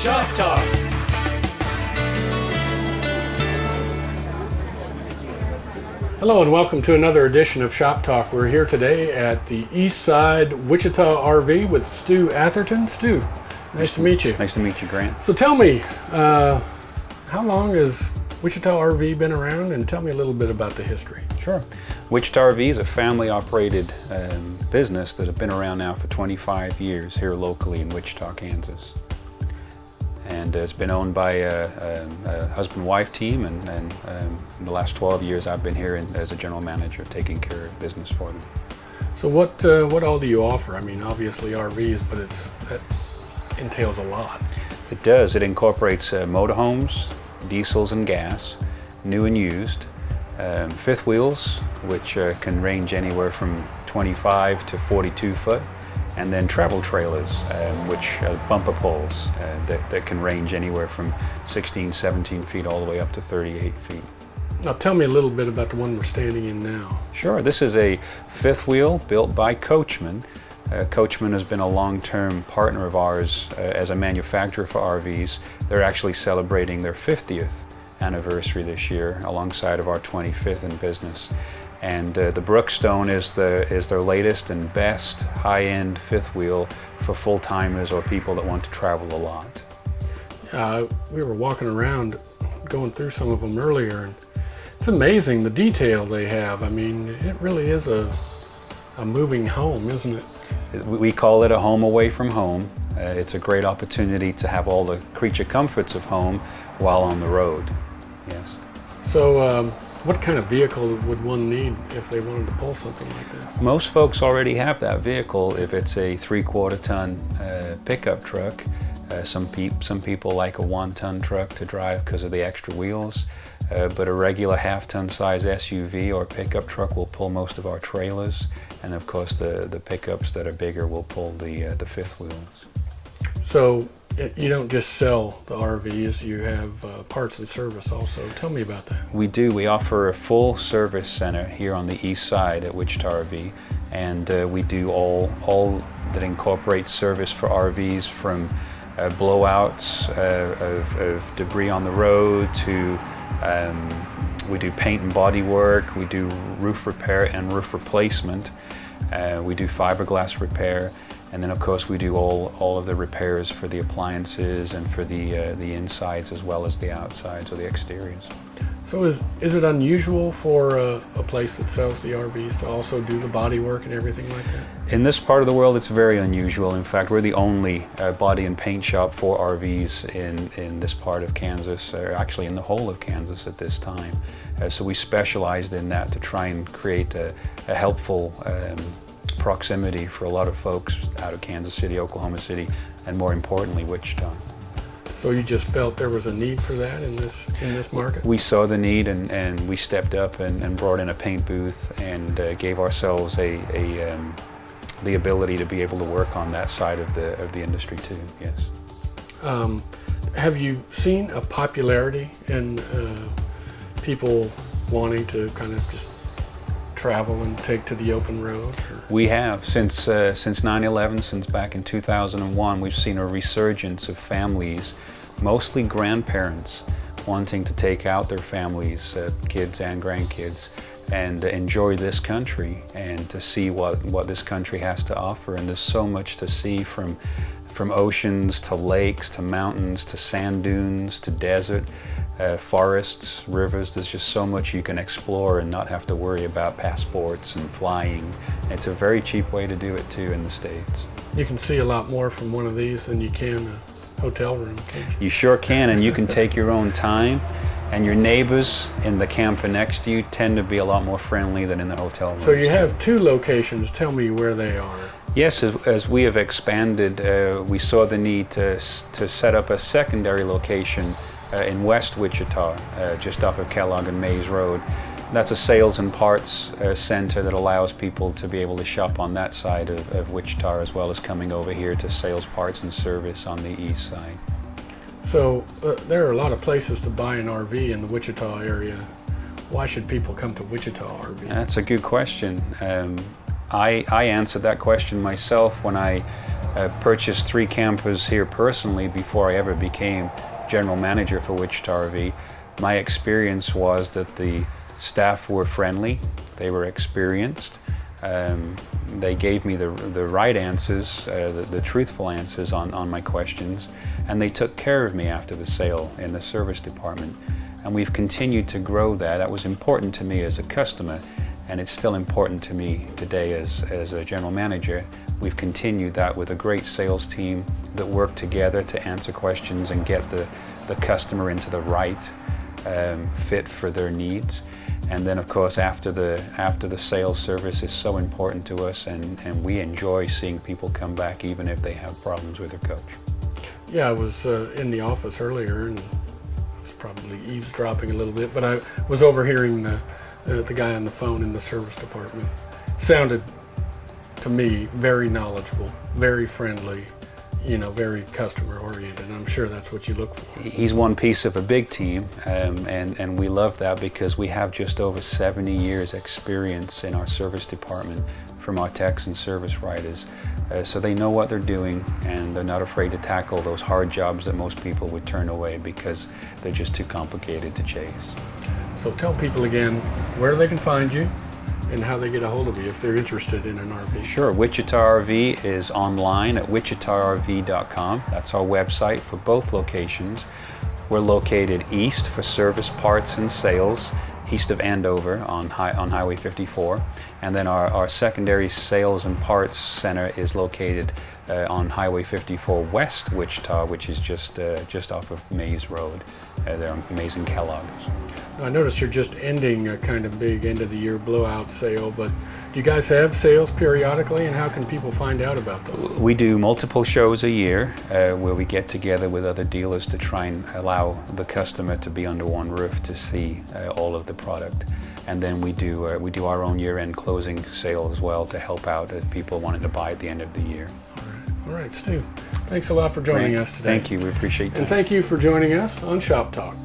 Shop Talk. Hello and welcome to another edition of Shop Talk. We're here today at the East Side Wichita RV with Stu Atherton. Stu, nice to meet you. Nice to meet you, Grant. So tell me, how long has Wichita RV been around, and tell me a little bit about the history. Sure. Wichita RV is a family-operated business that has been around now for 25 years here locally in Wichita, Kansas. And it's been owned by a husband-wife team, and in the last 12 years I've been here as a general manager taking care of business for them. So what all do you offer? I mean, obviously RVs, but that entails a lot. It does. It incorporates motorhomes, diesels and gas, new and used, fifth wheels, which can range anywhere from 25 to 42 foot, and then travel trailers, which are bumper poles that can range anywhere from 16, 17 feet all the way up to 38 feet. Now tell me a little bit about the one we're standing in now. Sure. This is a fifth wheel built by Coachman. Coachman has been a long-term partner of ours as a manufacturer for RVs. They're actually celebrating their 50th anniversary this year alongside of our 25th in business. And the Brookstone is their latest and best high-end fifth wheel for full-timers or people that want to travel a lot. We were walking around going through some of them earlier, and it's amazing the detail they have. I mean, it really is a moving home, isn't it? We call it a home away from home. It's a great opportunity to have all the creature comforts of home while on the road. Yes. So what kind of vehicle would one need if they wanted to pull something like this? Most folks already have that vehicle if it's a 3/4 ton pickup truck. Some people like a 1 ton truck to drive because of the extra wheels. But a regular half-ton size SUV or pickup truck will pull most of our trailers, and of course the pickups that are bigger will pull the fifth wheels. So you don't just sell the RVs, you have parts and service also. Tell me about that. We do. We offer a full service center here on the east side at Wichita RV, and we do all that incorporates service for RVs, from blowouts of debris on the road to we do paint and body work, we do roof repair and roof replacement, we do fiberglass repair, and then of course we do all of the repairs for the appliances and for the insides as well as the outsides or the exteriors. So is it unusual for a place that sells the RVs to also do the body work and everything like that? In this part of the world, it's very unusual. In fact, we're the only body and paint shop for RVs in this part of Kansas, or actually in the whole of Kansas at this time. So we specialized in that to try and create a helpful proximity for a lot of folks out of Kansas City, Oklahoma City, and more importantly, Wichita. So you just felt there was a need for that in this market? We saw the need, and we stepped up and brought in a paint booth and gave ourselves the ability to be able to work on that side of the industry too. Yes. Have you seen a popularity in people wanting to kind of just travel and take to the open road? Or? We have. Since 9/11, since back in 2001, we've seen a resurgence of families, mostly grandparents, wanting to take out their families, kids and grandkids, and enjoy this country and to see what this country has to offer. And there's so much to see, from oceans to lakes to mountains to sand dunes to desert, forests, rivers. There's just so much you can explore and not have to worry about passports and flying. It's a very cheap way to do it too in the States. You can see a lot more from one of these than you can a hotel room, can't you? You sure can, and you can take your own time, and your neighbors in the camper next to you tend to be a lot more friendly than in the hotel room. So you have 2 locations. Tell me where they are. Yes, as we have expanded, we saw the need to set up a secondary location in West Wichita, just off of Kellogg and Mays Road. That's a sales and parts center that allows people to be able to shop on that side of Wichita, as well as coming over here to sales, parts, and service on the east side. So there are a lot of places to buy an RV in the Wichita area. Why should people come to Wichita RV? That's a good question. I answered that question myself when I purchased 3 campers here personally before I ever became general manager for Wichita RV. My experience was that the staff were friendly, they were experienced, they gave me the right answers, the truthful answers on my questions, and they took care of me after the sale in the service department. And we've continued to grow that. That was important to me as a customer, and it's still important to me today as a general manager. We've continued that with a great sales team that work together to answer questions and get the customer into the right fit for their needs. And then of course after the sales service is so important to us, and we enjoy seeing people come back even if they have problems with their coach. Yeah, I was in the office earlier and was probably eavesdropping a little bit, but I was overhearing the guy on the phone in the service department. Sounded to me very knowledgeable, very friendly, very customer oriented. I'm sure that's what you look for. He's one piece of a big team, and we love that because we have just over 70 years experience in our service department from our techs and service writers. So they know what they're doing, and they're not afraid to tackle those hard jobs that most people would turn away because they're just too complicated to chase. So tell people again where they can find you and how they get a hold of you if they're interested in an RV. Sure. Wichita RV is online at wichitarv.com. That's our website for both locations. We're located east for service, parts, and sales, east of Andover on Highway 54. And then our secondary sales and parts center is located on Highway 54 West Wichita, which is just off of Mays Road, there on Mays and Kellogg. I noticed you're just ending a kind of big end of the year blowout sale, but do you guys have sales periodically, and how can people find out about those? We do multiple shows a year where we get together with other dealers to try and allow the customer to be under one roof to see all of the product. And then we do our own year-end closing sale as well to help out people wanting to buy at the end of the year. All right, Stu. Thanks a lot for joining us today. Thank you. We appreciate that. And thank you for joining us on Shop Talk.